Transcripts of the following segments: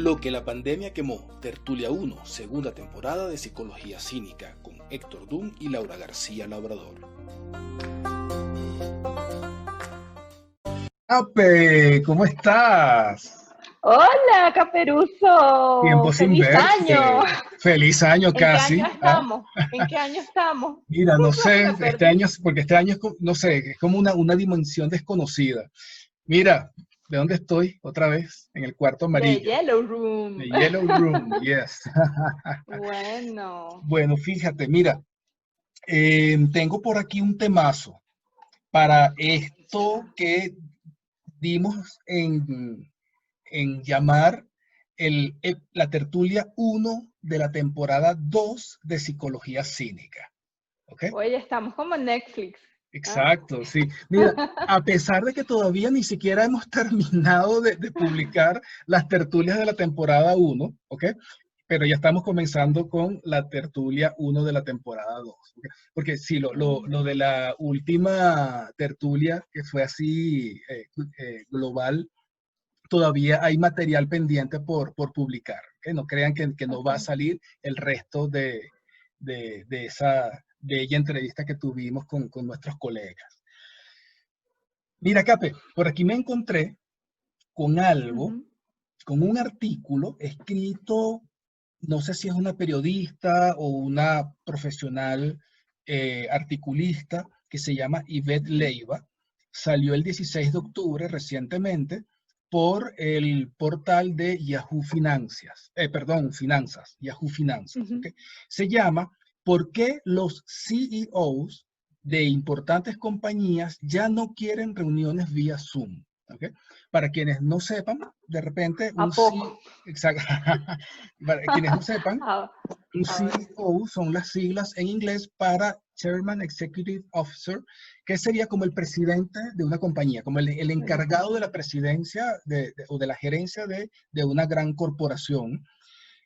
Lo que la pandemia quemó, Tertulia 1, segunda temporada de Psicología Cínica, con Héctor Dum y Laura García Labrador. Ape, ¿cómo estás? Hola, Caperuso. Tiempo sin ¡Feliz año! verte. Feliz año ¿En qué casi. año estamos? ¿En qué año estamos? Mira, no sé, Me este perdí. año, porque este año es, no sé, es como una dimensión desconocida. Mira, ¿de dónde estoy? Otra vez, en el cuarto The amarillo. Yellow The Room. Yellow Room, yes. Bueno. Bueno, fíjate, mira, tengo por aquí un temazo para esto que dimos en llamar la tertulia 1 de la temporada 2 de Psicología Cínica. ¿Ok? Oye, estamos como en Netflix. ¿Ah? Exacto, sí. Mira, a pesar de que todavía ni siquiera hemos terminado de publicar las tertulias de la temporada 1, ¿ok? Pero ya estamos comenzando con la tertulia 1 de la temporada 2. ¿Ok? Porque sí, lo de la última tertulia, que fue así global, todavía hay material pendiente por publicar. ¿Okay? No crean que no va a Okay. salir el resto de esa bella entrevista que tuvimos con nuestros colegas. Mira, Cape, por aquí me encontré con algo, con un artículo escrito, no sé si es una periodista o una profesional articulista que se llama Ivette Leiva. Salió el 16 de octubre recientemente por el portal de Yahoo Finanzas, Yahoo Finanzas. ¿Okay? Se llama ¿Por qué los CEOs de importantes compañías ya no quieren reuniones vía Zoom? ¿Okay? Para quienes no sepan, de repente ¿A poco? para quienes no sepan, A un ver. CEO son las siglas en inglés para Chairman Executive Officer, que sería como el presidente de una compañía, como el encargado de la presidencia o de la gerencia de una gran corporación.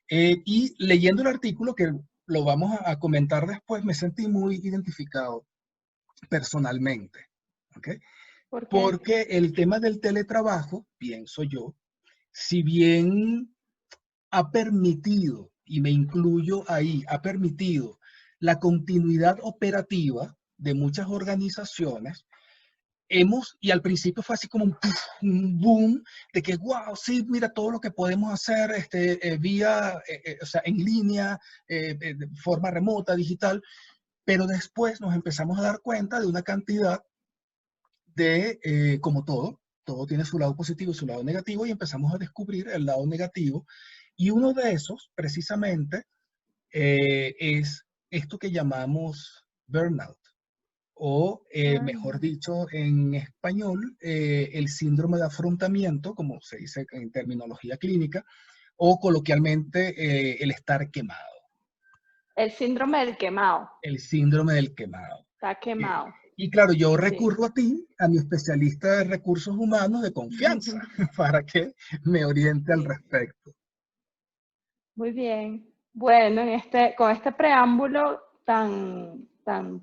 Y leyendo el artículo, que lo vamos a comentar después, me sentí muy identificado personalmente. ¿Okay? ¿Por qué? Porque el tema del teletrabajo, pienso yo, si bien ha permitido, y me incluyo ahí, ha permitido la continuidad operativa de muchas organizaciones, y al principio fue así como un boom de que, wow, sí, mira todo lo que podemos hacer vía, o sea, en línea, de forma remota, digital, pero después nos empezamos a dar cuenta de una cantidad como todo tiene su lado positivo y su lado negativo, y empezamos a descubrir el lado negativo. Y uno de esos, precisamente, es esto que llamamos burnout, o mejor dicho en español, el síndrome de afrontamiento, como se dice en terminología clínica, o coloquialmente el estar quemado. El síndrome del quemado. El síndrome del quemado. Está quemado. Y claro, yo Sí. recurro a ti, a mi especialista de recursos humanos de confianza, para que me oriente al Sí. respecto. Muy bien. Bueno, con este preámbulo tan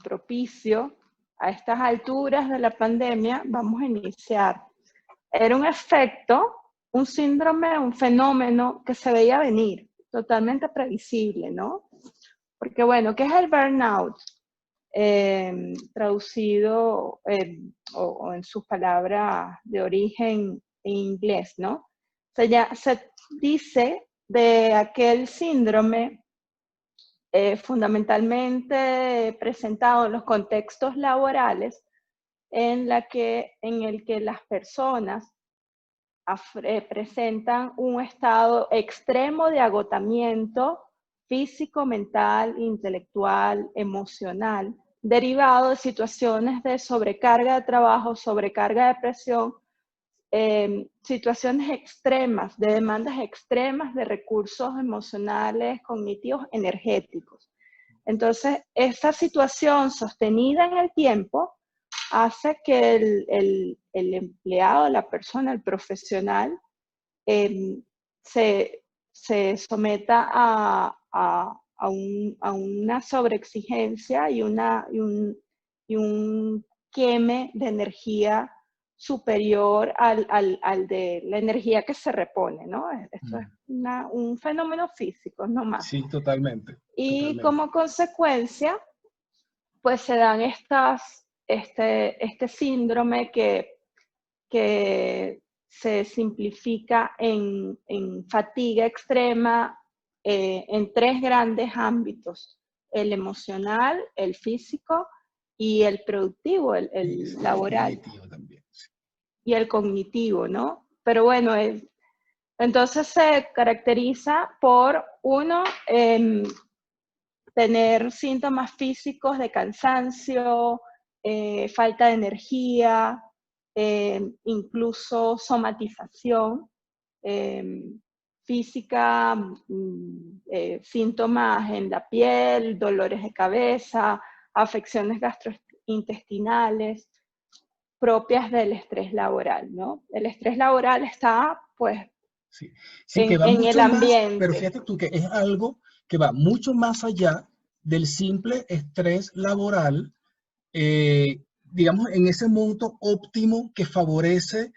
propicio a estas alturas de la pandemia, vamos a iniciar. Era un efecto, un síndrome, un fenómeno que se veía venir, totalmente previsible, ¿no? Porque bueno, ¿qué es el burnout? Traducido o en sus palabras de origen en inglés, ¿no? Se dice de aquel síndrome fundamentalmente presentado en los contextos laborales en el que las personas presentan un estado extremo de agotamiento físico, mental, intelectual, emocional, derivado de situaciones de sobrecarga de trabajo, sobrecarga de presión, situaciones extremas, de demandas extremas de recursos emocionales, cognitivos, energéticos. Entonces, esa situación sostenida en el tiempo hace que el empleado, la persona, el profesional, se someta a una sobreexigencia y un queme de energía superior al de la energía que se repone, ¿no? Esto es un fenómeno físico, no más. Sí, totalmente. Y como consecuencia, pues se dan este síndrome que se simplifica en fatiga extrema en 3 grandes ámbitos: el emocional, el físico y el productivo, el laboral. El cognitivo también. Sí. Y el cognitivo, ¿no? Pero bueno, entonces se caracteriza por, uno, tener síntomas físicos de cansancio, falta de energía, incluso somatización física, síntomas en la piel, dolores de cabeza, afecciones gastrointestinales propias del estrés laboral, ¿no? El estrés laboral está, pues, sí, sí, que va en el mucho más, pero ambiente. fíjate tú que es algo que va mucho más allá del simple estrés laboral, digamos, en ese monto óptimo que favorece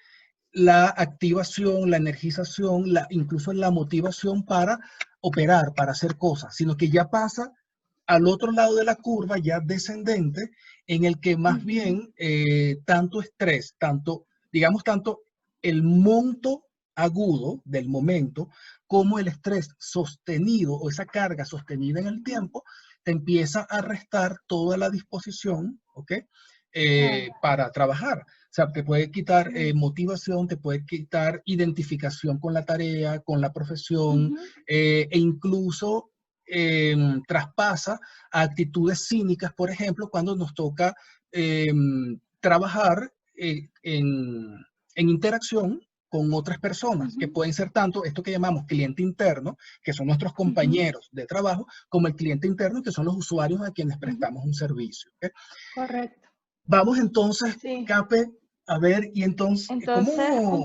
la activación, la energización, incluso la motivación para operar, para hacer cosas, sino que ya pasa al otro lado de la curva, ya descendente, en el que más bien tanto estrés, digamos, tanto el monto agudo del momento como el estrés sostenido o esa carga sostenida en el tiempo, te empieza a restar toda la disposición, ¿ok? Para trabajar. O sea, te puede quitar motivación, te puede quitar identificación con la tarea, con la profesión, e incluso traspasa a actitudes cínicas, por ejemplo, cuando nos toca trabajar en interacción con otras personas, que pueden ser tanto esto que llamamos cliente interno, que son nuestros compañeros de trabajo, como el cliente interno, que son los usuarios a quienes prestamos un servicio. ¿Okay? Correcto. Vamos entonces, Sí. Cape, a ver, y entonces, un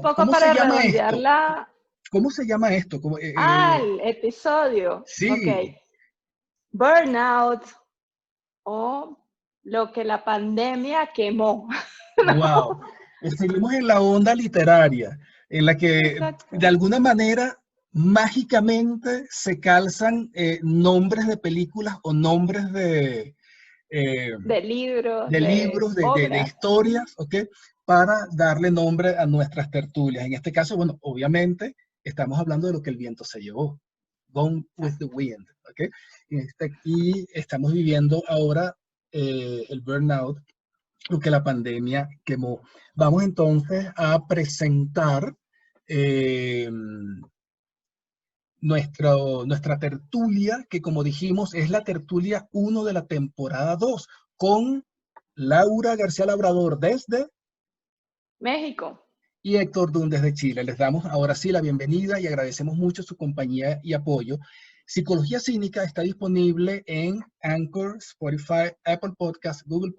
poco ¿cómo se para llama redondear esto? ¿Cómo se llama esto? el episodio. Sí. Ok. Burnout, o lo que la pandemia quemó. Wow. Seguimos en la onda literaria, en la que Exacto. de alguna manera mágicamente se calzan nombres de películas o nombres de libros, libros, de obras. historias, ¿ok? Para darle nombre a nuestras tertulias. En este caso, bueno, obviamente estamos hablando de lo que el viento se llevó. Gone with the wind, ¿ok? Y estamos viviendo ahora el burnout, lo que la pandemia quemó. Vamos entonces a presentar nuestra tertulia, que como dijimos es la tertulia 1 de la temporada 2, con Laura García Labrador desde México. y Héctor Dun desde Chile. Les damos ahora sí la bienvenida y agradecemos mucho su compañía y apoyo. Psicología Cínica está disponible en Anchor, Spotify, Apple Podcast, Google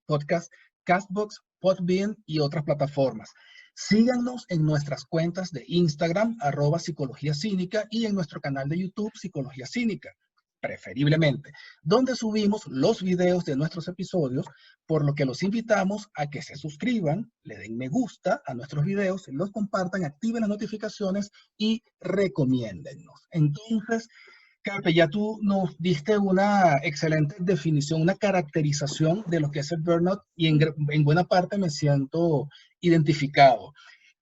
Podcast, Castbox, Podbean y otras plataformas. Síganos en nuestras cuentas de Instagram, @Psicología Cínica, y en nuestro canal de YouTube, Psicología Cínica, preferiblemente, donde subimos los videos de nuestros episodios, por lo que los invitamos a que se suscriban, le den me gusta a nuestros videos, los compartan, activen las notificaciones y recomiéndennos. Entonces, Carpe, ya tú nos diste una excelente definición, una caracterización de lo que es el burnout, y en buena parte me siento identificado.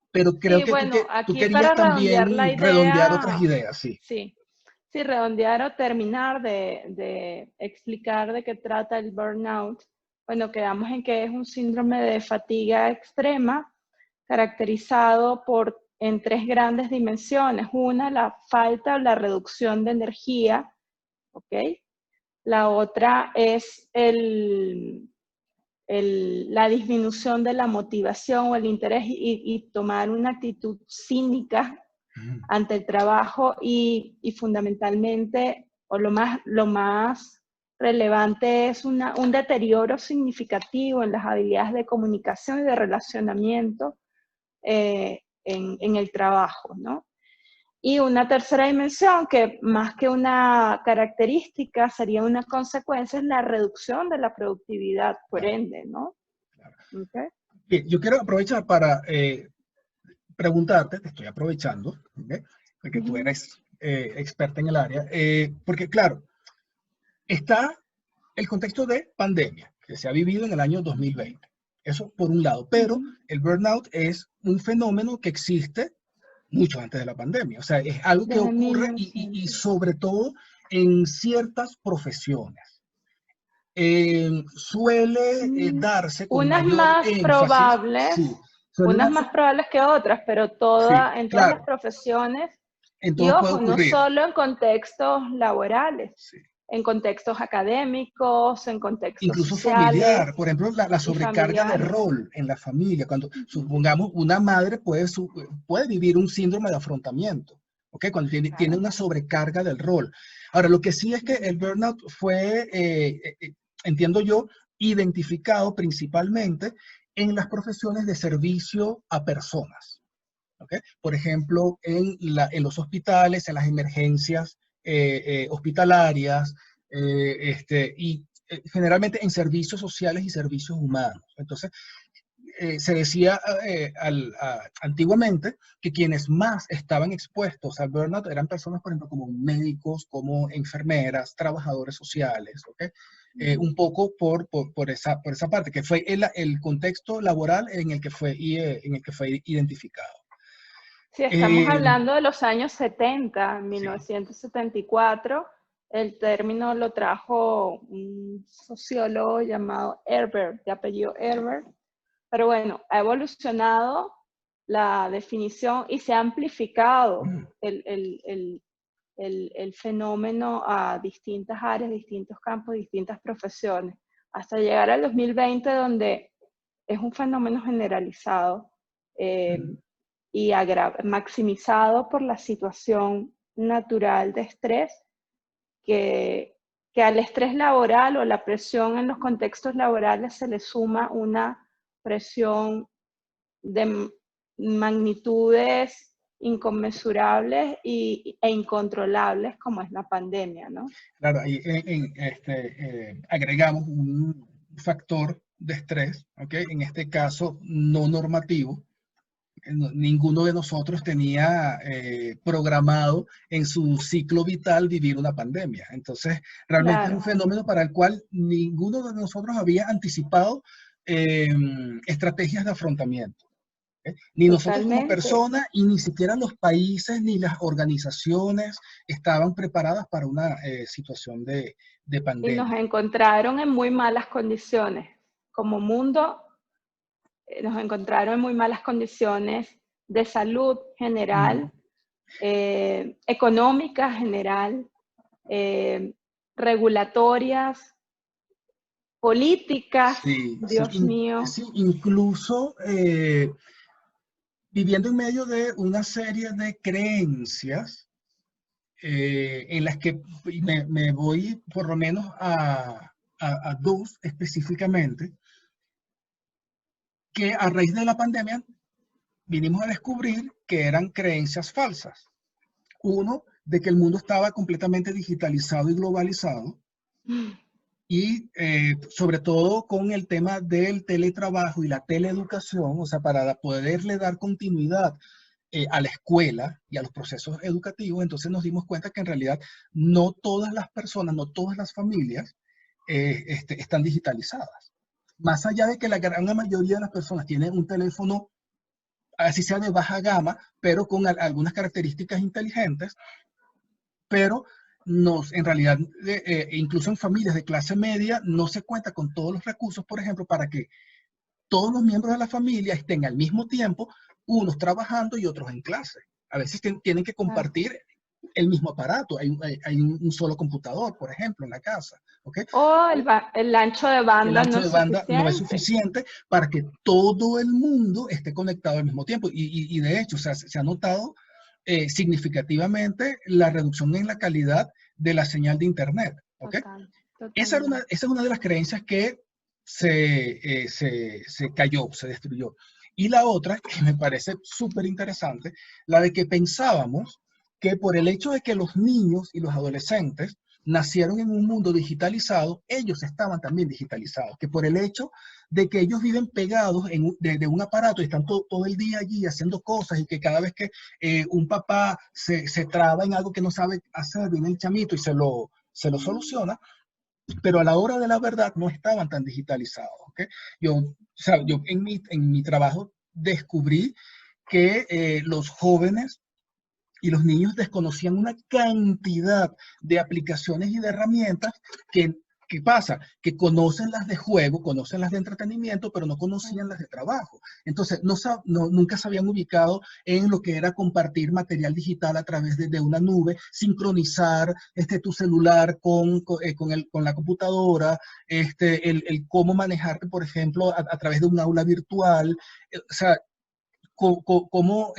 Pero creo Sí, que bueno, tú aquí querías para redondear la también redondear otras idea, ideas, sí. sí, redondear o terminar de explicar de qué trata el burnout. Bueno, quedamos en que es un síndrome de fatiga extrema caracterizado en 3 grandes dimensiones. Una, la falta o la reducción de energía, ¿ok? La otra es la disminución de la motivación o el interés y tomar una actitud cínica ante el trabajo y fundamentalmente, o lo más relevante es un deterioro significativo en las habilidades de comunicación y de relacionamiento en el trabajo, ¿no? Y una tercera dimensión, que más que una característica, sería una consecuencia, es la reducción de la productividad, por ende, ¿no? Claro. Okay. Bien, yo quiero aprovechar para preguntarte, te estoy aprovechando, ¿ok? Porque tú eres experta en el área, porque claro, está el contexto de pandemia que se ha vivido en el año 2020. Eso por un lado, pero el burnout es un fenómeno que existe mucho antes de la pandemia. O sea, es algo que Desde ocurre y sobre todo en ciertas profesiones. Suele darse con unas mayor más énfasis, probables, sí, suele unas darse, más probables que otras, pero sí, en todas las claro, profesiones, en y todos puede ojo, no ocurrir. solo en contextos laborales, Sí. en contextos académicos, en contextos Incluso familiar, sociales por ejemplo, la y sobrecarga de familiares. rol en la familia, cuando supongamos una madre puede vivir un síndrome de afrontamiento, ¿ok? Cuando tiene Claro. una sobrecarga del rol. Ahora, lo que sí es que el burnout fue, entiendo yo, identificado principalmente en las profesiones de servicio a personas, ¿ok? Por ejemplo, en los hospitales, en las emergencias hospitalarias, y generalmente en servicios sociales y servicios humanos. Entonces, se decía antiguamente que quienes más estaban expuestos al burnout eran personas, por ejemplo, como médicos, como enfermeras, trabajadores sociales, ¿ok? Un poco por esa parte, que fue el contexto laboral en el que fue identificado. Sí, estamos Eh, hablando de los años 70, en sí. 1974. El término lo trajo un sociólogo llamado Herbert, de apellido Herbert. Pero bueno, ha evolucionado la definición y se ha amplificado el fenómeno a distintas áreas, distintos campos, distintas profesiones, hasta llegar al 2020, donde es un fenómeno generalizado y maximizado por la situación natural de estrés, que, que al estrés laboral o la presión en los contextos laborales se le suma una presión de magnitudes inconmensurables e incontrolables como es la pandemia, ¿no? Claro, ahí agregamos un factor de estrés, ¿ok? En este caso no normativo. Ninguno de nosotros tenía programado en su ciclo vital vivir una pandemia. Entonces, realmente es un Claro, fenómeno para el cual ninguno de nosotros había anticipado estrategias de afrontamiento. Ni nosotros como totalmente. personas y ni siquiera los países ni las organizaciones estaban preparadas para una situación de Y nos pandemia. encontraron en muy malas condiciones. Como mundo, nos encontraron en muy malas condiciones de salud Mm. general, económica general, regulatorias, políticas, Sí, sí, Dios mío. sí, incluso viviendo en medio de una serie de creencias en las que me voy por lo menos a dos específicamente, que a raíz de la pandemia vinimos a descubrir que eran creencias falsas. Uno, de que el mundo estaba completamente digitalizado y globalizado, y sobre todo con el tema del teletrabajo y la teleeducación, o sea, para poderle dar continuidad a la escuela y a los procesos educativos, entonces nos dimos cuenta que en realidad no todas las personas, no todas las familias están digitalizadas. Más allá de que la gran mayoría de las personas tienen un teléfono, así sea de baja gama, pero con algunas características inteligentes, pero en realidad, incluso en familias de clase media, no se cuenta con todos los recursos, por ejemplo, para que todos los miembros de la familia estén al mismo tiempo, unos trabajando y otros en clase. A veces tienen que Claro. compartir el mismo aparato. Hay un solo computador, por ejemplo, en la casa. ¿Okay? O el ancho de El banda no ancho de es banda no es suficiente. suficiente para que todo el mundo esté conectado al mismo tiempo. Y de hecho, o sea, se ha notado significativamente la reducción en la calidad de la señal de Internet. ¿Okay? Total, Esa totalmente. es una de las creencias que se cayó, se destruyó. Y la otra, que me parece súper interesante, la de que pensábamos que por el hecho de que los niños y los adolescentes nacieron en un mundo digitalizado, ellos estaban también digitalizados, que por el hecho de que ellos viven pegados de un aparato y están todo el día allí haciendo cosas y que cada vez que un papá se traba en algo que no sabe hacer, viene el chamito y se lo soluciona, pero a la hora de la verdad no estaban tan digitalizados. ¿Okay? Yo en mi trabajo descubrí que los jóvenes y los niños desconocían una cantidad de aplicaciones y de herramientas ¿qué pasa? Que conocen las de juego, conocen las de entretenimiento, pero no conocían las de trabajo. Entonces, nunca se habían ubicado en lo que era compartir material digital a través de una nube, sincronizar tu celular con la computadora, el cómo manejarte, por ejemplo, a través de un aula virtual. O sea, cómo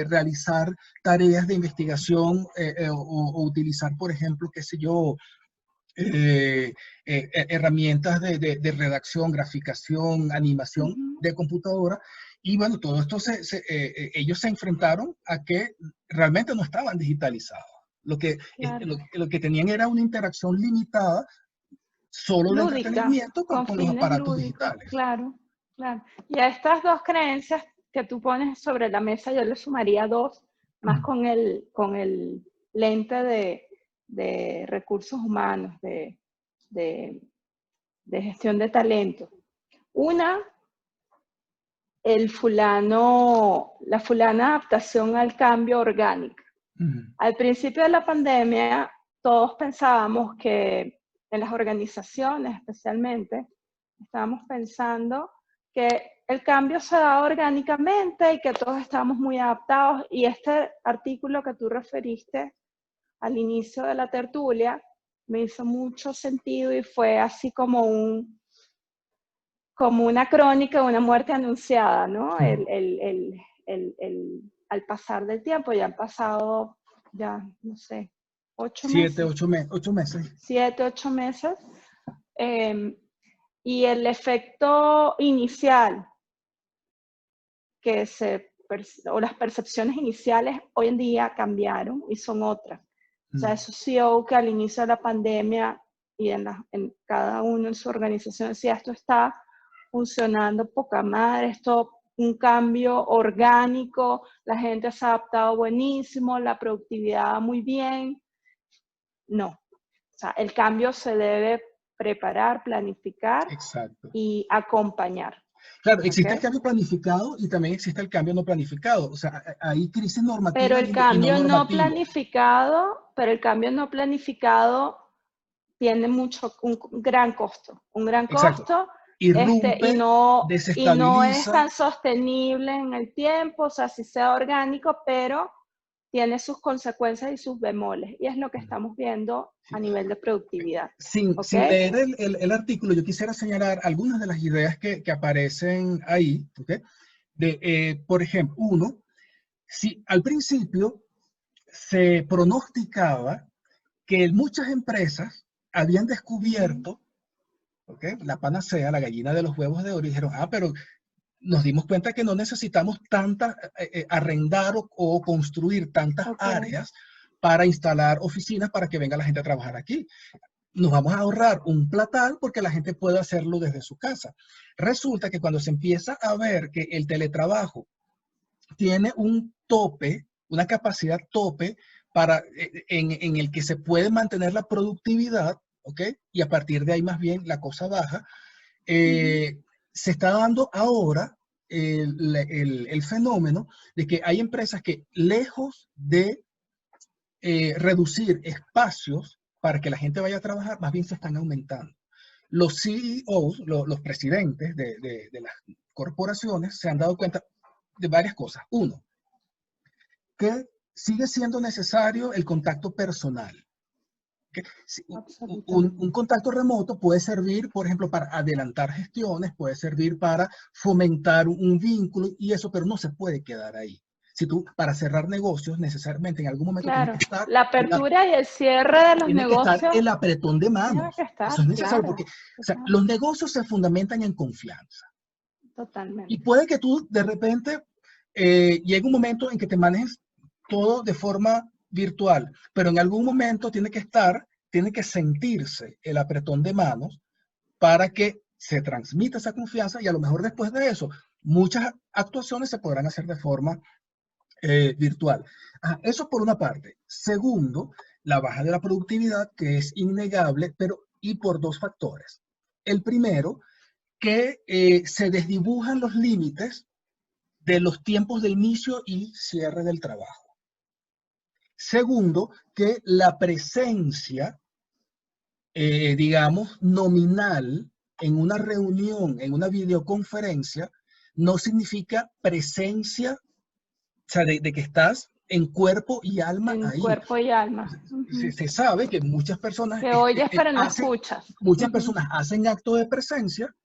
realizar tareas de investigación o utilizar, por ejemplo, qué sé yo, herramientas de redacción, graficación, animación de computadora. Y bueno, todo esto ellos se enfrentaron a que realmente no estaban digitalizados. Claro. Lo que tenían era una interacción limitada solo de Lúdica, entretenimiento con los fines aparatos lúdicos, digitales. claro, claro. Y a estas dos creencias que tú pones sobre la mesa, yo le sumaría dos, más con el lente de recursos humanos, de gestión de talento. Una, la fulana adaptación al cambio orgánica. Al principio de la pandemia, todos pensábamos que en las organizaciones especialmente, estábamos pensando que el cambio se da orgánicamente y que todos estábamos muy adaptados. Y este artículo que tú referiste al inicio de la tertulia me hizo mucho sentido y fue así como una crónica de una muerte anunciada, ¿no? Al pasar del tiempo, ya han pasado, no sé, 8 meses. 8 meses. 7, 8 meses. Y el efecto inicial o las percepciones iniciales hoy en día cambiaron y son otras. O sea, eso CEO que al inicio de la pandemia y en cada uno en su organización decía, esto está funcionando poca madre, esto un cambio orgánico, la gente se ha adaptado buenísimo, la productividad muy bien. No, o sea, el cambio se debe preparar, planificar. Exacto. Y acompañar. Claro, existe el cambio planificado y también existe el cambio no planificado. O sea, hay crisis normativa pero el cambio y no normativa. Pero el cambio no planificado tiene un gran costo. Un gran costo. Irrumpe, y no es desestabiliza. tan sostenible en el tiempo, o sea, sí sea orgánico, pero tiene sus consecuencias y sus bemoles. Y es lo que estamos viendo a nivel de productividad. Sin leer el artículo, yo quisiera señalar algunas de las ideas que aparecen ahí. ¿Okay? Por ejemplo, si al principio se pronosticaba que muchas empresas habían descubierto la panacea, la gallina de los huevos de oro, y dijeron, pero nos dimos cuenta que no necesitamos arrendar o construir tantas áreas para instalar oficinas para que venga la gente a trabajar aquí. Nos vamos a ahorrar un platal porque la gente puede hacerlo desde su casa. Resulta que cuando se empieza a ver que el teletrabajo tiene un tope, una capacidad tope en el que se puede mantener la productividad, ¿ok? Y a partir de ahí más bien la cosa baja. Se está dando ahora el fenómeno de que hay empresas que lejos de reducir espacios para que la gente vaya a trabajar, más bien se están aumentando. Los CEOs, los presidentes de las corporaciones se han dado cuenta de varias cosas. Uno, que sigue siendo necesario el contacto personal. Un contacto remoto puede servir, por ejemplo, para adelantar gestiones, puede servir para fomentar un vínculo y eso, pero no se puede quedar ahí. Si tú, para cerrar negocios, necesariamente en algún momento claro, tienes que estar... La apertura y el cierre de los negocios... Tiene que estar el apretón de manos. Eso es necesario porque o sea, los negocios se fundamentan en confianza. Totalmente. Y puede que tú, de repente, llegue un momento en que te manejes todo de forma virtual, pero en algún momento tiene que estar tiene que sentirse el apretón de manos para que se transmita esa confianza y a lo mejor después de eso, muchas actuaciones se podrán hacer de forma virtual. Eso por una parte. Segundo, la baja de la productividad, que es innegable, y por dos factores. El primero, que se desdibujan los límites de los tiempos de inicio y cierre del trabajo. Segundo, que la presencia, digamos, nominal en una reunión, en una videoconferencia, no significa presencia, o sea, de que estás en cuerpo y alma En ahí. cuerpo y alma. Se sabe que muchas personas que oyes pero no escuchas. Muchas personas hacen acto de presencia,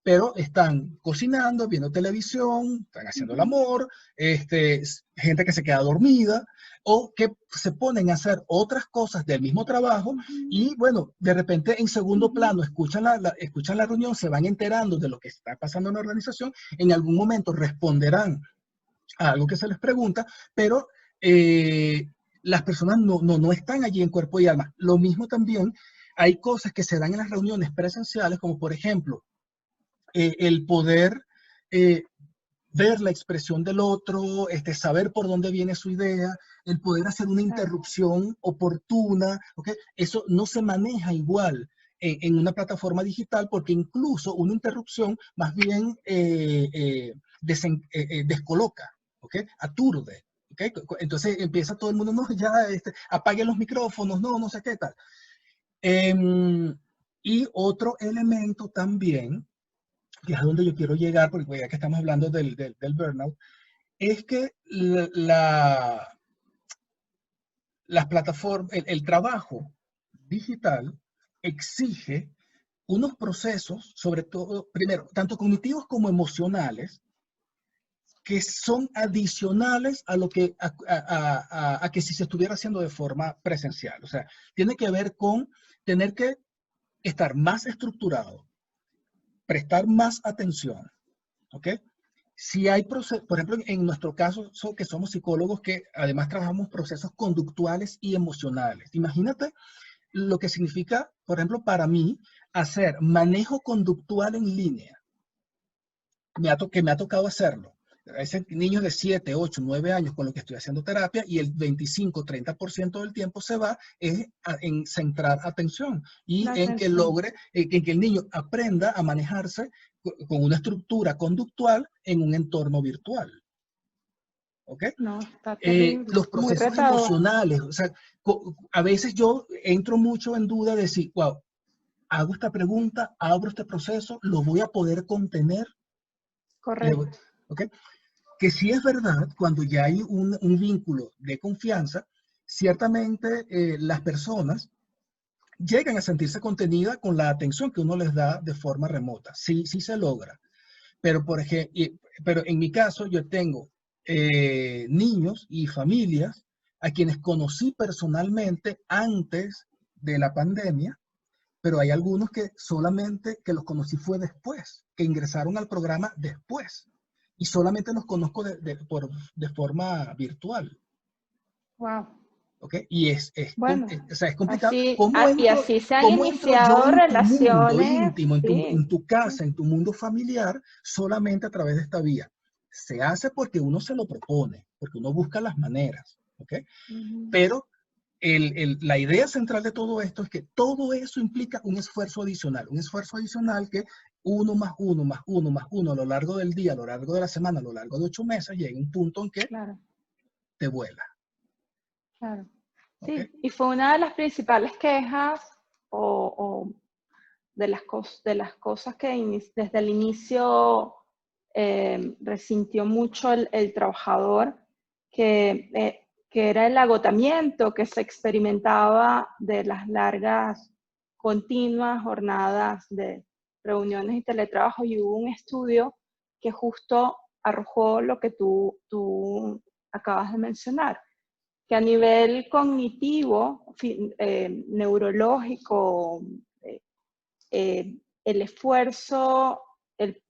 pero están cocinando, viendo televisión, están haciendo el amor, gente que se queda dormida o que se ponen a hacer otras cosas del mismo trabajo y bueno, de repente en segundo plano escuchan la reunión, se van enterando de lo que está pasando en la organización, en algún momento responderán a algo que se les pregunta, pero las personas no están allí en cuerpo y alma. Lo mismo también, hay cosas que se dan en las reuniones presenciales, como por ejemplo, el poder ver la expresión del otro, saber por dónde viene su idea, el poder hacer una interrupción oportuna, ¿okay? Eso no se maneja igual en una plataforma digital porque incluso una interrupción más bien descoloca, ¿okay? Aturde. ¿Okay? Entonces empieza todo el mundo, no, ya apague los micrófonos, no sé qué tal. Y otro elemento también, que es a donde yo quiero llegar, porque ya que estamos hablando del burnout, es que las plataformas, el trabajo digital exige unos procesos, sobre todo, primero, tanto cognitivos como emocionales, que son adicionales a lo que, a que si se estuviera haciendo de forma presencial. O sea, tiene que ver con tener que estar más estructurado, prestar más atención, ¿ok? Si hay procesos, por ejemplo, en nuestro caso, que somos psicólogos que además trabajamos procesos conductuales y emocionales. Imagínate lo que significa, por ejemplo, para mí, hacer manejo conductual en línea. Que me ha tocado hacerlo. Hay niños de 7, 8, 9 años con los que estoy haciendo terapia y el 25-30% del tiempo se va en centrar atención y en que logre, en que el niño aprenda a manejarse con una estructura conductual en un entorno virtual. ¿Ok? No, está terrible. Los procesos emocionales, o sea, a veces yo entro mucho en duda de si, wow, hago esta pregunta, abro este proceso, lo voy a poder contener. Correcto. ¿Okay? Que sí es verdad, cuando ya hay un vínculo de confianza, ciertamente las personas llegan a sentirse contenidas con la atención que uno les da de forma remota. Sí, sí se logra. Pero, pero en mi caso, yo tengo niños y familias a quienes conocí personalmente antes de la pandemia, pero hay algunos que solamente que los conocí fue después, que ingresaron al programa después. Y solamente los conozco de forma virtual. Wow. ¿Okay? Y bueno, o sea, es complicado. Y así se han iniciado relaciones. Tu mundo íntimo, en tu casa, en tu mundo familiar, solamente a través de esta vía? Se hace porque uno se lo propone, porque uno busca las maneras. ¿Okay? Pero la idea central de todo esto es que todo eso implica un esfuerzo adicional que 1 más 1 más 1 más 1 a lo largo del día, a lo largo de la semana, a lo largo de 8 meses, llega un punto en que te vuela. Claro. Sí, ¿okay? Y fue una de las principales quejas o de las cosas que desde el inicio resintió mucho el trabajador, que era el agotamiento que se experimentaba de las largas, continuas jornadas de reuniones y teletrabajo. Y hubo un estudio que justo arrojó lo que tú acabas de mencionar, que a nivel cognitivo, neurológico, el esfuerzo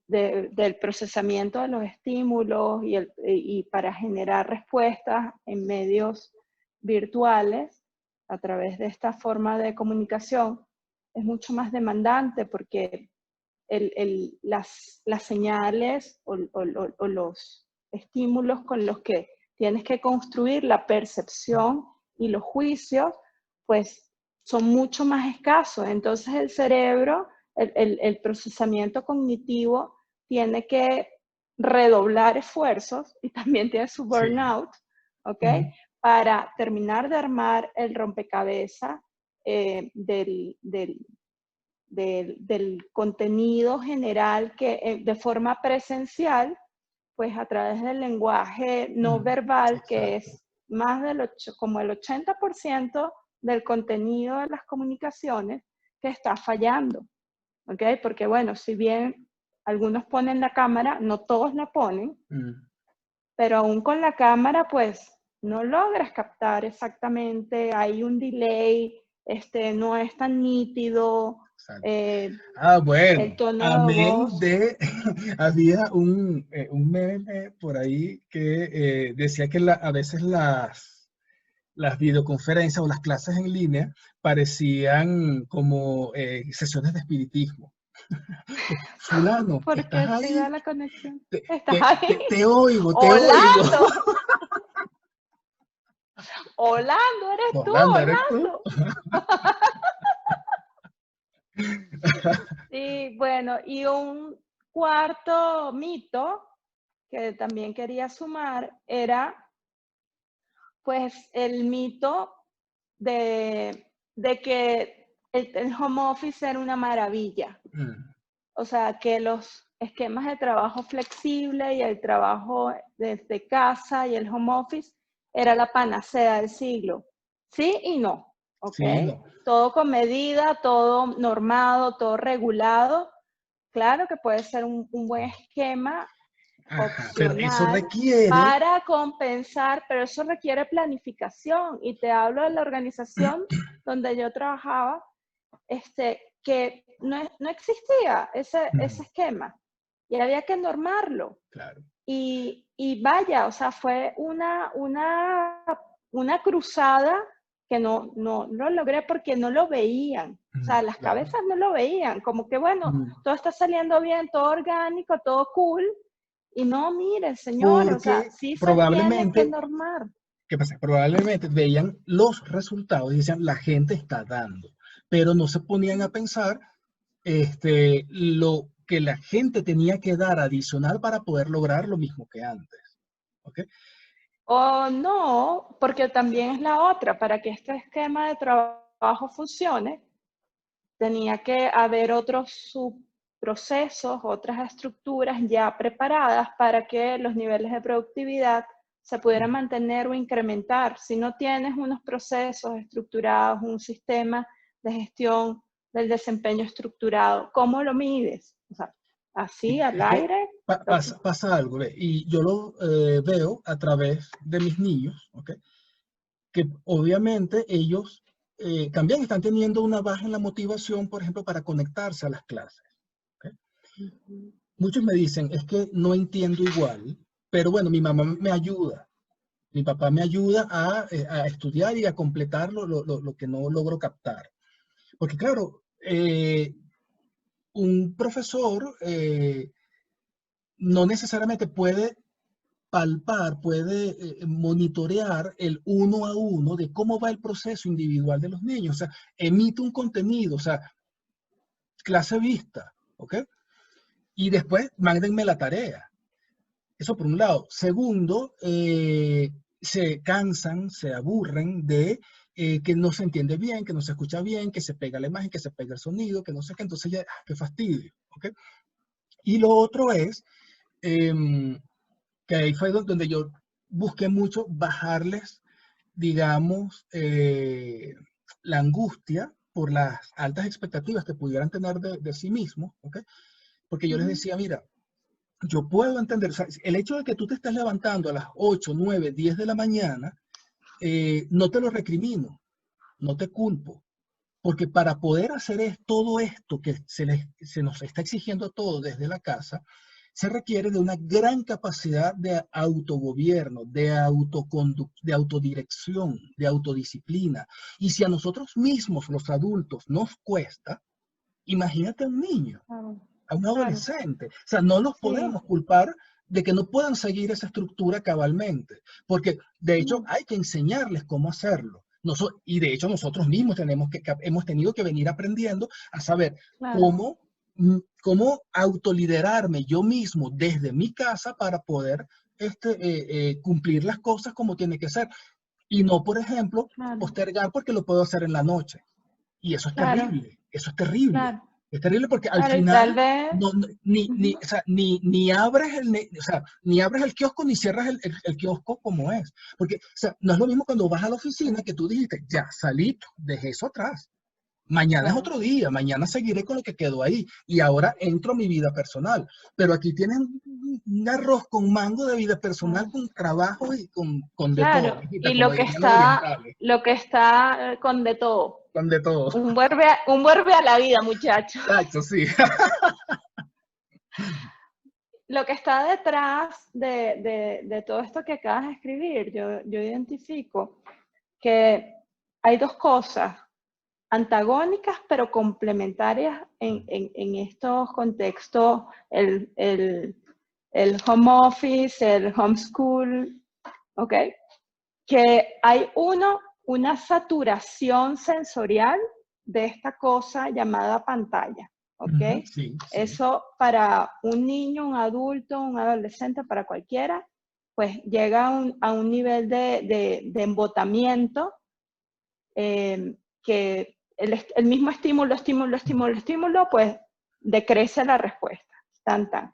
del procesamiento de los estímulos y para generar respuestas en medios virtuales a través de esta forma de comunicación es mucho más demandante porque las señales o los estímulos con los que tienes que construir la percepción y los juicios, pues son mucho más escasos. Entonces el cerebro, el procesamiento cognitivo tiene que redoblar esfuerzos y también tiene su burnout, ¿ok? Para terminar de armar el rompecabezas del contenido general que de forma presencial, pues a través del lenguaje no verbal, que es más como el 80% del contenido de las comunicaciones que está fallando, ¿ok? Porque bueno, si bien algunos ponen la cámara, no todos la ponen, pero aún con la cámara, pues no logras captar exactamente, hay un delay, no es tan nítido. Bueno, el tono amén voz. de, había un meme por ahí que decía que a veces las videoconferencias o las clases en línea parecían como sesiones de espiritismo. Fulano, Porque ¿estás se da ahí? la conexión. Te, ¿Estás te- ahí? te- te oigo, te oigo. ¡Orlando! ¡Orlando, eres tú, Orlando, ¿eres tú? Orlando! Y bueno, y un cuarto mito que también quería sumar era, pues, el mito de que el home office era una maravilla. O sea, que los esquemas de trabajo flexible y el trabajo desde casa y el home office era la panacea del siglo. Sí y no, ¿ok? Sí, no. Todo con medida, todo normado, todo regulado. Claro que puede ser un buen esquema Pero eso opcional requiere... para compensar, pero eso requiere planificación. Y te hablo de la organización donde yo trabajaba, que no existía ese esquema y había que normarlo. Claro. Y vaya, o sea, fue una cruzada que no logré porque no lo veían. O sea, las cabezas no lo veían. Como que, bueno, todo está saliendo bien, todo orgánico, todo cool. Y no, miren, señor, o sea, Porque sí se tiene que probablemente, normar. ¿qué pasa? Probablemente veían los resultados y decían, la gente está dando, pero no se ponían a pensar lo que la gente tenía que dar adicional para poder lograr lo mismo que antes. ¿Okay? O no, porque también es la otra, para que este esquema de trabajo funcione, tenía que haber otros subprocesos, otras estructuras ya preparadas para que los niveles de productividad se pudieran mantener o incrementar. Si no tienes unos procesos estructurados, un sistema de gestión del desempeño estructurado, ¿cómo lo mides? O sea, así, al aire. Pasa algo, ¿ve? Y yo lo veo a través de mis niños, ¿ok? Que obviamente ellos también están teniendo una baja en la motivación, por ejemplo, para conectarse a las clases. ¿Okay? Muchos me dicen, es que no entiendo igual, pero bueno, mi mamá me ayuda, mi papá me ayuda a estudiar y a completar lo que no logro captar. Porque claro, un profesor no necesariamente puede palpar, puede monitorear el uno a uno de cómo va el proceso individual de los niños. O sea, emite un contenido, o sea, clase vista, ¿ok? Y después mándenme la tarea. Eso por un lado. Segundo, se cansan, se aburren de que no se entiende bien, que no se escucha bien, que se pega la imagen, que se pega el sonido, que no sé qué, entonces ya, qué fastidio, ¿ok? Y lo otro es que ahí fue donde yo busqué mucho bajarles, digamos, la angustia por las altas expectativas que pudieran tener de sí mismos, ¿ok? Porque yo les decía, mira, yo puedo entender, o sea, el hecho de que tú te estés levantando a las 8, 9, 10 de la mañana, no te lo recrimino, no te culpo, porque para poder hacer todo esto que se nos está exigiendo todo desde la casa, se requiere de una gran capacidad de autogobierno, de autodirección, de autodisciplina. Y si a nosotros mismos, los adultos, nos cuesta, imagínate a un niño, Claro, a un claro. adolescente. O sea, no los Sí. podemos culpar de que no puedan seguir esa estructura cabalmente, porque de hecho Mm. hay que enseñarles cómo hacerlo. Y de hecho nosotros mismos hemos tenido que venir aprendiendo a saber Claro, cómo autoliderarme yo mismo desde mi casa para poder cumplir las cosas como tiene que ser. Y no, por ejemplo, claro, postergar porque lo puedo hacer en la noche. Y eso es claro, terrible, eso es terrible. claro, Es terrible porque al claro, y tal final vez, o sea, ni abres o sea, ni abres el kiosco ni cierras el kiosco como es. Porque o sea, no es lo mismo cuando vas a la oficina que tú dijiste, ya salí, dejé eso atrás. Mañana es claro, otro día, mañana seguiré con lo que quedó ahí y ahora entro a mi vida personal. Pero aquí tienes un arroz con mango de vida personal, claro, con trabajo y con de todo, claro, hijita, y como dirían los orientales, lo que está con de todo. con de todo. Un vuelve a la vida, muchachos. Exacto, sí. Lo que está detrás de todo esto que acabas de escribir, yo identifico que hay dos cosas antagónicas pero complementarias en estos contextos, el home office, el homeschool, ¿ok? Que hay una saturación sensorial de esta cosa llamada pantalla, ¿ok? Sí, sí. Eso para un niño, un adulto, un adolescente, para cualquiera, pues llega a un nivel de embotamiento que el mismo estímulo, pues decrece la respuesta. Tan, tan.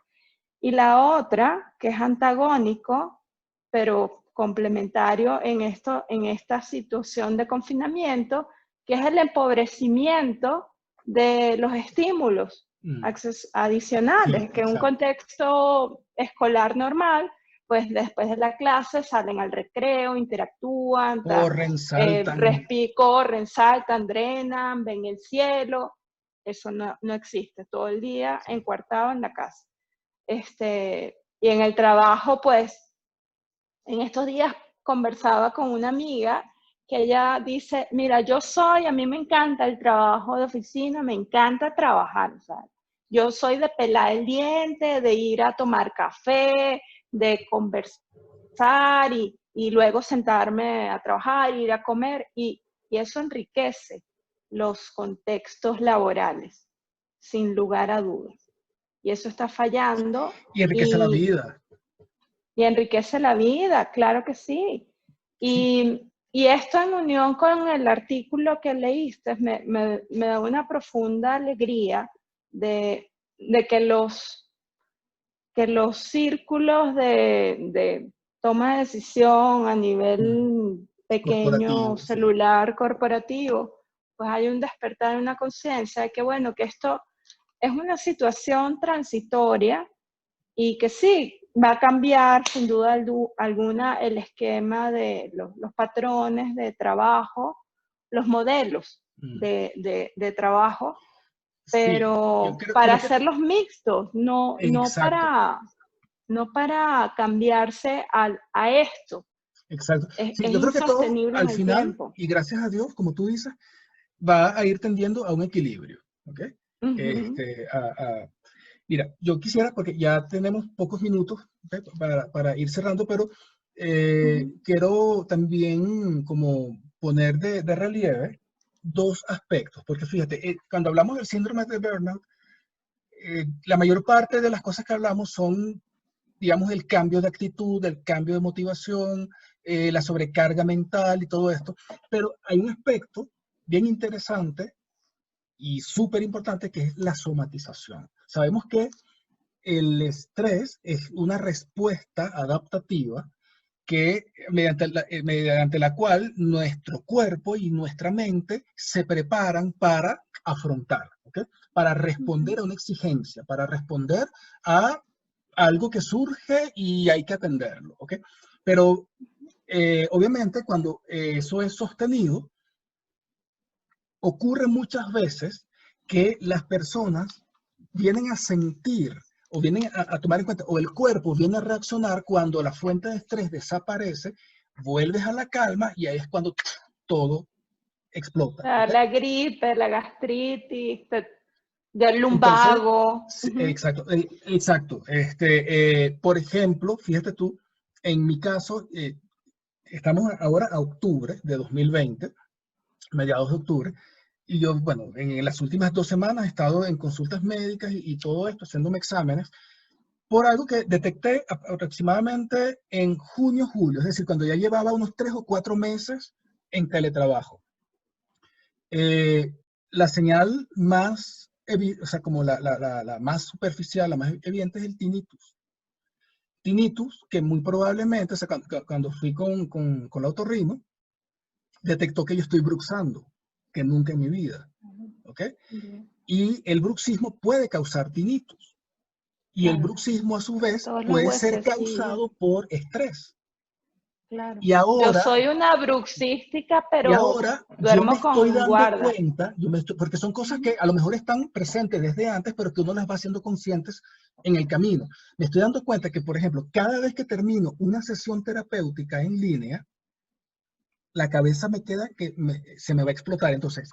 Y la otra, que es antagónico, pero complementario en esta situación de confinamiento, que es el empobrecimiento de los estímulos adicionales, Sí, que en un exacto. contexto escolar normal, pues después de la clase salen al recreo, interactúan, Corren, saltan. corren, saltan, drenan, ven el cielo. Eso no existe, todo el día encuartado en la casa. Y en el trabajo, pues, en estos días conversaba con una amiga que ella dice, mira, a mí me encanta el trabajo de oficina, me encanta trabajar, o sea, yo soy de pelar el diente, de ir a tomar café, de conversar y luego sentarme a trabajar, ir a comer, y eso enriquece los contextos laborales, sin lugar a dudas. Y eso está fallando Y enriquece la y, vida. y enriquece la vida, claro que sí. Sí. Y esto en unión con el artículo que leíste me da una profunda alegría de que los círculos de toma de decisión a nivel pequeño, Corporativo, sí. celular, corporativo, pues hay un despertar, una conciencia de que, bueno, que esto es una situación transitoria y que sí, va a cambiar sin duda alguna el esquema de los patrones de trabajo, los modelos Mm. de trabajo, Sí, yo pero para creo que hacerlos mixtos, exacto, no para cambiarse a esto. exacto. Sí, Es yo creo que todo insostenible en al el final, tiempo. y gracias a Dios, como tú dices, va a ir tendiendo a un equilibrio, ¿ok? Ujú, Este, mira, yo quisiera, porque ya tenemos pocos minutos, ¿ok? Para ir cerrando, pero ujú, quiero también como poner de relieve dos aspectos, porque fíjate, cuando hablamos del síndrome de burnout, la mayor parte de las cosas que hablamos son, digamos, el cambio de actitud, el cambio de motivación, la sobrecarga mental y todo esto, pero hay un aspecto bien interesante y súper importante que es la somatización. Sabemos que el estrés es una respuesta adaptativa que mediante la cual nuestro cuerpo y nuestra mente se preparan para afrontar, ¿okay? Para responder ujú. a una exigencia, para responder a algo que surge y hay que atenderlo, ¿okay? Pero obviamente cuando eso es sostenido, ocurre muchas veces que las personas vienen a sentir o vienen a tomar en cuenta, o el cuerpo viene a reaccionar cuando la fuente de estrés desaparece, vuelves a la calma y ahí es cuando todo explota. ¿Okay? La gripe, la gastritis, ya el Entonces, lumbago. sí, exacto, exacto. Por ejemplo, fíjate tú, en mi caso, estamos ahora a octubre de 2020, mediados de octubre, y yo, bueno, en las últimas 2 semanas he estado en consultas médicas y todo esto, haciéndome exámenes, por algo que detecté aproximadamente en junio, julio, es decir, cuando ya llevaba unos 3 o 4 meses en teletrabajo. La señal más, o sea, como la más superficial, la más evidente es el tinnitus. Tinnitus, que muy probablemente, o sea, cuando fui con la otorrino, detectó que yo estoy bruxando, que nunca en mi vida, ¿ok? Y el bruxismo puede causar tinnitus. Y el Claro. bruxismo, a su vez, Todos los puede ser huesecillos. causado por estrés. Claro. Y Yo ahora, soy una bruxística, y pero ahora yo me duermo estoy con dando guarda. cuenta, porque son cosas que a lo mejor están presentes desde antes, pero que uno las va haciendo conscientes en el camino. Me estoy dando cuenta que, por ejemplo, cada vez que termino una sesión terapéutica en línea, la cabeza me queda que se me va a explotar. Entonces,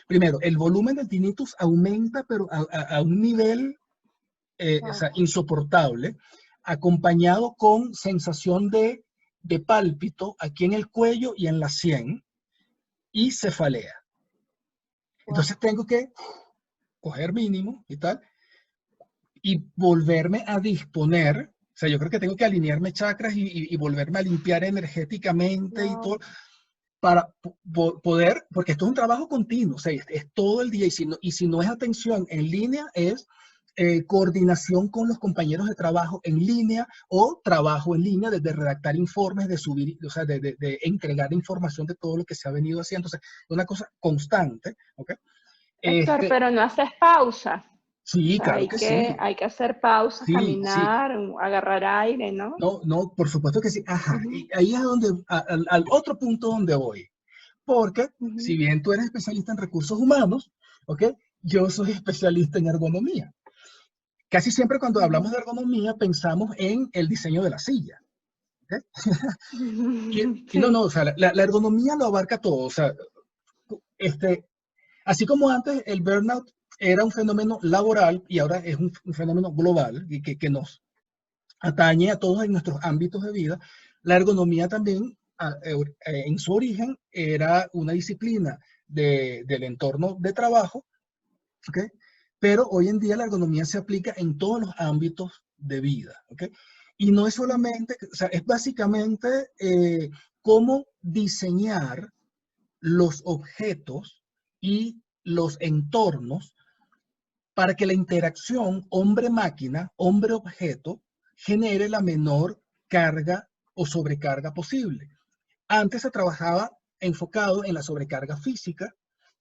primero, el volumen del tinnitus aumenta, pero a un nivel o sea, insoportable, acompañado con sensación de pálpito aquí en el cuello y en la sien, y cefalea. Entonces tengo que coger mínimo y tal, y volverme a disponer. O sea, yo creo que tengo que alinearme chakras y volverme a limpiar energéticamente y todo, para poder, porque esto es un trabajo continuo, o sea, es todo el día, y si no es atención en línea, es coordinación con los compañeros de trabajo en línea o trabajo en línea, desde redactar informes, de subir, o sea, de entregar información de todo lo que se ha venido haciendo. O sea, es una cosa constante, ¿ok? Héctor, pero no haces pausa. O Sí, sea, claro que sí. hay que hacer pausas, Sí, sí. caminar, agarrar aire, ¿no? No, no, por supuesto que sí. Ajá. Y ahí es donde, al otro punto donde voy. Porque si bien tú eres especialista en recursos humanos, ¿ok? Yo soy especialista en ergonomía. Casi siempre cuando hablamos de ergonomía pensamos en el diseño de la silla. ¿Okay? Y no, Sí. o sea, la ergonomía lo abarca todo. O sea, así como antes el burnout era un fenómeno laboral y ahora es un fenómeno global y que nos atañe a todos en nuestros ámbitos de vida, la ergonomía también en su origen era una disciplina del entorno de trabajo, ¿okay? Pero hoy en día la ergonomía se aplica en todos los ámbitos de vida, ¿okay? Y no es solamente, o sea, es básicamente cómo diseñar los objetos y los entornos para que la interacción hombre-máquina, hombre-objeto, genere la menor carga o sobrecarga posible. Antes se trabajaba enfocado en la sobrecarga física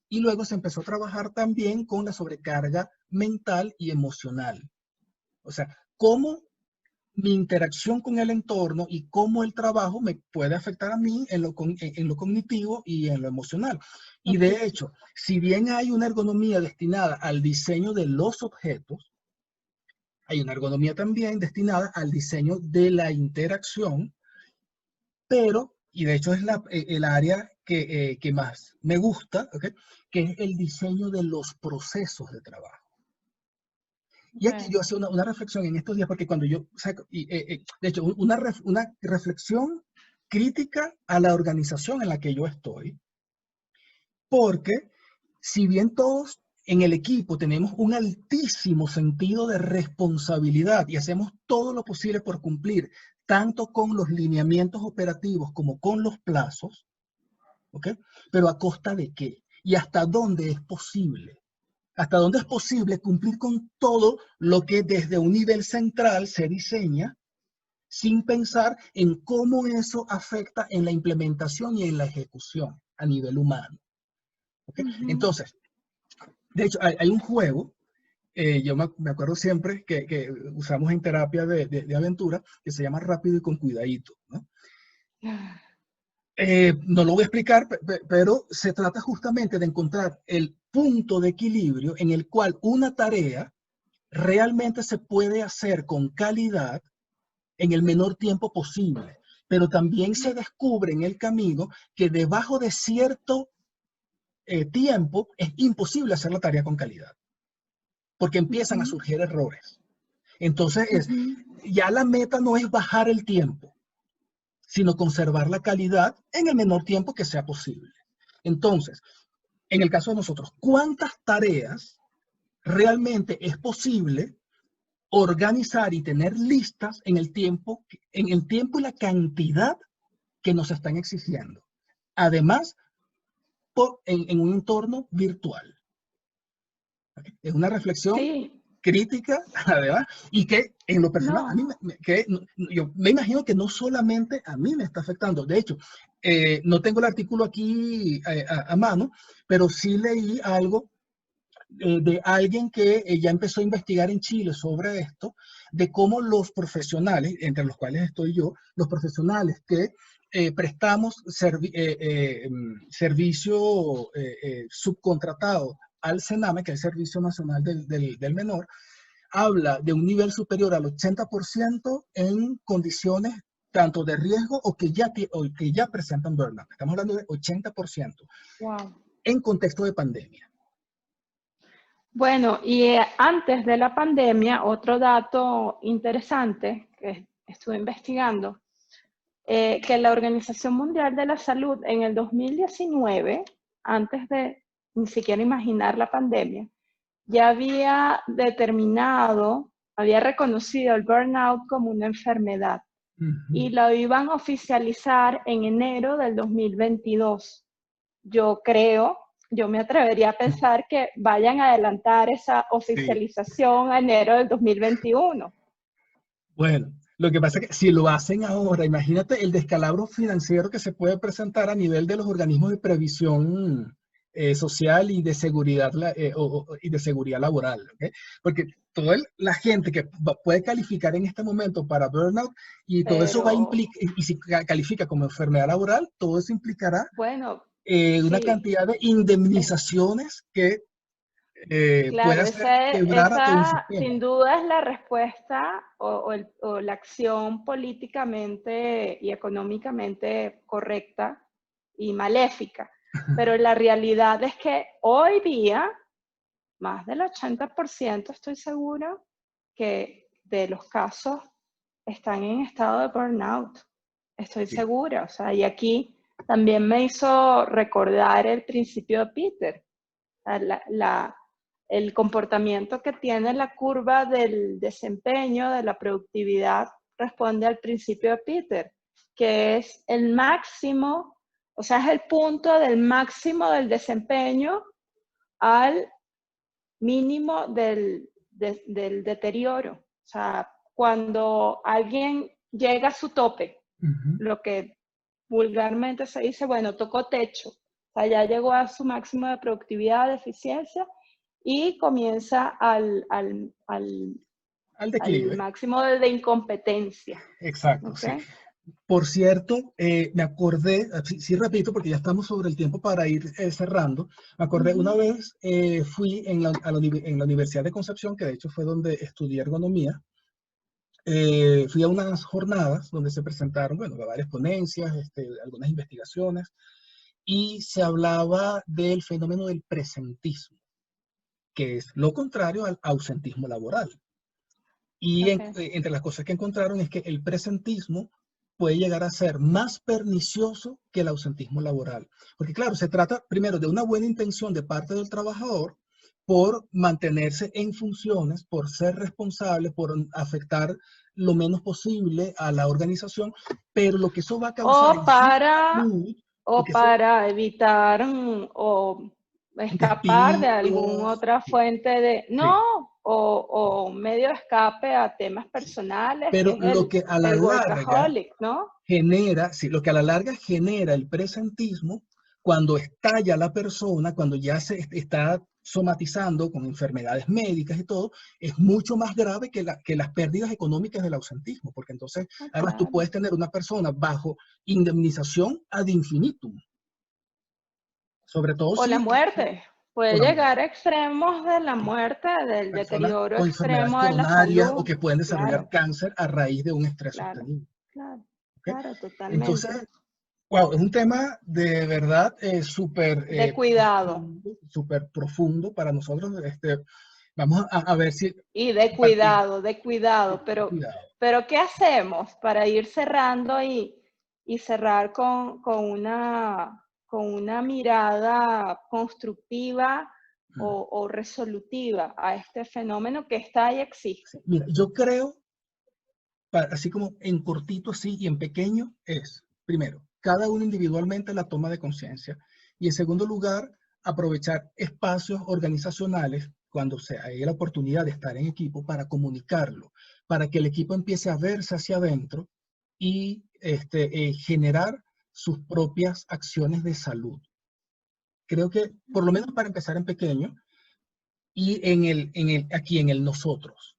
y luego se empezó a trabajar también con la sobrecarga mental y emocional. O sea, cómo mi interacción con el entorno y cómo el trabajo me puede afectar a mí en lo cognitivo y en lo emocional. Y de hecho, si bien hay una ergonomía destinada al diseño de los objetos, hay una ergonomía también destinada al diseño de la interacción, pero, y de hecho es el área que más me gusta, ¿okay? Que es el diseño de los procesos de trabajo. Y aquí yo hacía una reflexión en estos días, porque cuando yo saco, de hecho, una reflexión crítica a la organización en la que yo estoy, porque si bien todos en el equipo tenemos un altísimo sentido de responsabilidad y hacemos todo lo posible por cumplir, tanto con los lineamientos operativos como con los plazos, ¿ok? Pero ¿a costa de qué? ¿Y hasta dónde es posible? ¿Hasta dónde es posible cumplir con todo lo que desde un nivel central se diseña sin pensar en cómo eso afecta en la implementación y en la ejecución a nivel humano? ¿Okay? Entonces, de hecho, hay un juego, yo me acuerdo siempre que usamos en terapia de aventura, que se llama Rápido y con Cuidadito, ¿no? No lo voy a explicar, pero se trata justamente de encontrar el punto de equilibrio en el cual una tarea realmente se puede hacer con calidad en el menor tiempo posible, pero también se descubre en el camino que debajo de cierto tiempo es imposible hacer la tarea con calidad, porque empiezan a surgir errores. Entonces, ya la meta no es bajar el tiempo, sino conservar la calidad en el menor tiempo que sea posible. Entonces, en el caso de nosotros, ¿cuántas tareas realmente es posible organizar y tener listas en el tiempo y la cantidad que nos están exigiendo? Además, en un entorno virtual. Es una reflexión crítica, además, y que en lo personal, a mí yo me imagino que no solamente a mí me está afectando. De hecho, no tengo el artículo aquí a mano, pero sí leí algo de alguien que ya empezó a investigar en Chile sobre esto, de cómo los profesionales, entre los cuales estoy yo, los profesionales que prestamos servicio subcontratado al CENAME, que es el Servicio Nacional del Menor, habla de un nivel superior al 80% en condiciones tanto de riesgo o que ya presentan burnout. Estamos hablando de 80%. Wow. En contexto de pandemia. Bueno, y antes de la pandemia, otro dato interesante que estuve investigando, que la Organización Mundial de la Salud en el 2019, antes de ni siquiera imaginar la pandemia, ya había determinado, había reconocido el burnout como una enfermedad y lo iban a oficializar en enero del 2022. Yo me atrevería a pensar que vayan a adelantar esa oficialización a enero del 2021. Bueno, lo que pasa es que si lo hacen ahora, imagínate el descalabro financiero que se puede presentar a nivel de los organismos de previsión social y de seguridad, y de seguridad laboral, ¿okay? Porque toda la gente que puede calificar en este momento para burnout y todo eso va a implicar, y si califica como enfermedad laboral, todo eso implicará una cantidad de indemnizaciones que puede hacer quebrar a todo un sistema. Sin duda es la respuesta o la acción políticamente y económicamente correcta y maléfica. Pero la realidad es que hoy día, más del 80% estoy segura que de los casos están en estado de burnout. Estoy segura. O sea, y aquí también me hizo recordar el principio de Peter. El comportamiento que tiene la curva del desempeño, de la productividad, responde al principio de Peter, que es el máximo, o sea, es el punto del máximo del desempeño al mínimo del deterioro. O sea, cuando alguien llega a su tope, lo que vulgarmente se dice, bueno, tocó techo, o sea, ya llegó a su máximo de productividad, de eficiencia, y comienza al máximo de incompetencia. Exacto, ¿okay? Sí. Por cierto, me acordé, sí repito, porque ya estamos sobre el tiempo para ir cerrando, me acordé una vez, fui en la Universidad de Concepción, que de hecho fue donde estudié ergonomía, fui a unas jornadas donde se presentaron, bueno, varias ponencias, algunas investigaciones, y se hablaba del fenómeno del presentismo, que es lo contrario al ausentismo laboral. Y entre las cosas que encontraron es que el presentismo puede llegar a ser más pernicioso que el ausentismo laboral. Porque claro, se trata primero de una buena intención de parte del trabajador por mantenerse en funciones, por ser responsable, por afectar lo menos posible a la organización, pero lo que eso va a causar... O para evitar o escapar de alguna otra fuente de... No, o medio de escape a temas personales. Pero lo que a la larga ¿no? genera, sí, lo que a la larga genera el presentismo, cuando estalla la persona, cuando ya se está somatizando con enfermedades médicas y todo, es mucho más grave que las pérdidas económicas del ausentismo, porque entonces, además, tú puedes tener una persona bajo indemnización ad infinitum. Sobre todo o la muerte. Puede por llegar a extremos de la muerte, del personas deterioro con enfermedades extremo de la coronarias o salud. que pueden desarrollar Claro, cáncer a raíz de un estrés claro, sostenido. claro, ¿Ok? claro, totalmente. Entonces, wow, es un tema de verdad súper De cuidado. profundo, súper profundo para nosotros. Vamos a ver si Y de compartimos. cuidado, de cuidado. Cuidado. Pero ¿qué hacemos para ir cerrando y cerrar con una mirada constructiva o resolutiva a este fenómeno que está y existe? Mira, yo creo, así como en cortito, así y en pequeño, es, primero, cada uno individualmente la toma de conciencia. Y en segundo lugar, aprovechar espacios organizacionales cuando se hay la oportunidad de estar en equipo para comunicarlo, para que el equipo empiece a verse hacia adentro y generar sus propias acciones de salud. Creo que, por lo menos para empezar en pequeño, y aquí en el nosotros,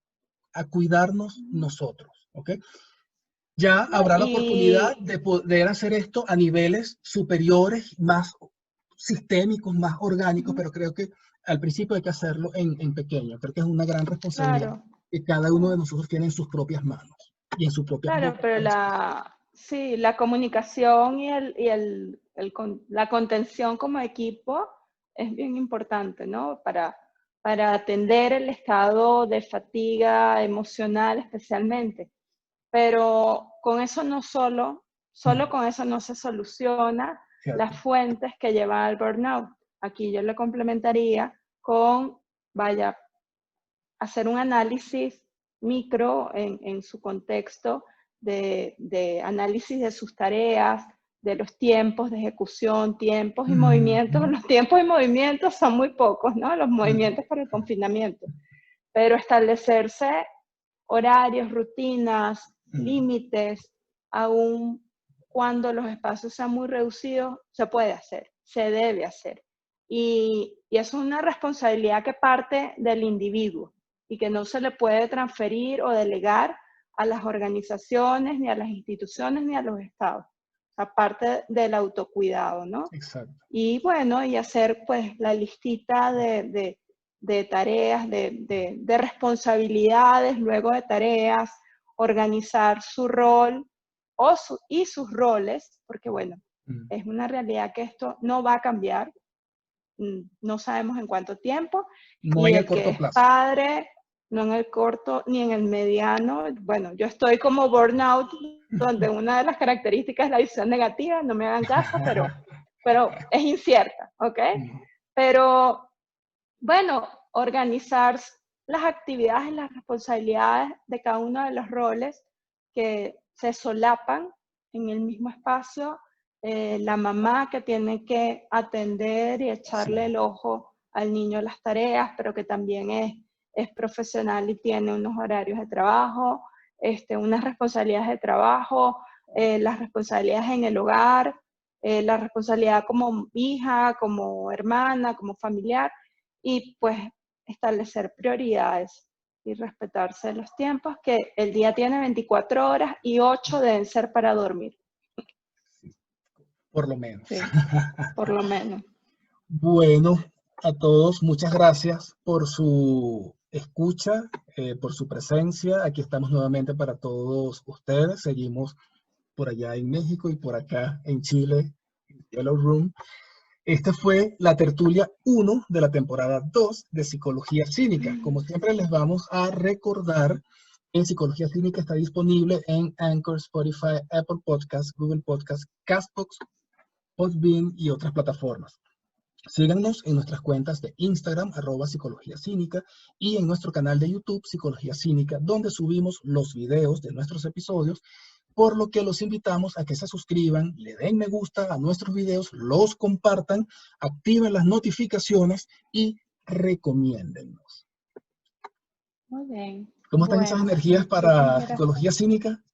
a cuidarnos nosotros, ¿ok? Ya No, habrá la oportunidad de poder hacer esto a niveles superiores, más sistémicos, más orgánicos, pero creo que al principio hay que hacerlo en pequeño. Creo que es una gran responsabilidad claro, que cada uno de nosotros tiene en sus propias manos y en sus propias claro, bocas. pero sí, la comunicación la contención como equipo es bien importante, ¿no? Para atender el estado de fatiga emocional especialmente. Pero con eso solo con eso no se soluciona ¿Cierto? las fuentes que llevan al burnout. Aquí yo le complementaría con, vaya, hacer un análisis micro en su contexto de análisis de sus tareas, de los tiempos de ejecución, tiempos y movimientos. Los tiempos y movimientos son muy pocos, ¿no? Los movimientos para el confinamiento. Pero establecerse horarios, rutinas, límites, aun cuando los espacios sean muy reducidos, se puede hacer, se debe hacer. Y eso es una responsabilidad que parte del individuo y que no se le puede transferir o delegar a las organizaciones, ni a las instituciones, ni a los estados. Aparte del autocuidado, ¿no? Exacto. Y bueno, y hacer pues la listita de tareas, de responsabilidades, luego de tareas, organizar su rol y sus roles, porque bueno, es una realidad que esto no va a cambiar, no sabemos en cuánto tiempo, No y en el el que corto es plazo. padre, no en el corto ni en el mediano, bueno, yo estoy como burnout, donde una de las características es la visión negativa, no me hagan caso, pero es incierta, ¿ok? Pero bueno, organizar las actividades y las responsabilidades de cada uno de los roles que se solapan en el mismo espacio. La mamá que tiene que atender y echarle el ojo al niño las tareas, pero que también es profesional y tiene unos horarios de trabajo, unas responsabilidades de trabajo, las responsabilidades en el hogar, la responsabilidad como hija, como hermana, como familiar, y pues establecer prioridades y respetarse los tiempos, que el día tiene 24 horas y 8 deben ser para dormir. Por lo menos. Sí, por lo menos. Bueno, a todos, muchas gracias por su escucha, por su presencia. Aquí estamos nuevamente para todos ustedes. Seguimos por allá en México y por acá en Chile, en Yellow Room. Esta fue la tertulia 1 de la temporada 2 de Psicología Cínica. Como siempre les vamos a recordar que Psicología Cínica está disponible en Anchor, Spotify, Apple Podcasts, Google Podcasts, Castbox, Podbean y otras plataformas. Síganos en nuestras cuentas de Instagram, @Psicología Cínica, y en nuestro canal de YouTube, Psicología Cínica, donde subimos los videos de nuestros episodios, por lo que los invitamos a que se suscriban, le den me gusta a nuestros videos, los compartan, activen las notificaciones y recomiéndennos. Muy bien. ¿Cómo están esas Bueno, energías muchísimas para gracias. Psicología Cínica?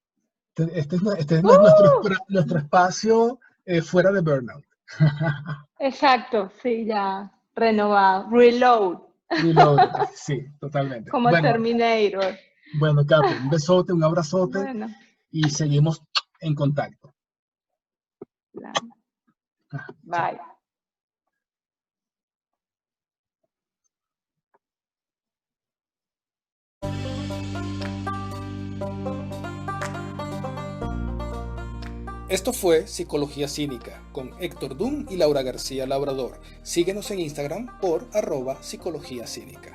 Este es nuestro espacio fuera de burnout. Exacto, sí, ya renovado. Reload, Reloaded, sí, totalmente. como Terminator. Bueno, Kate, un besote, un abrazote Bueno, y seguimos en contacto. bye. Esto fue Psicología Cínica con Héctor Dunn y Laura García Labrador. Síguenos en Instagram por @psicologiacínica.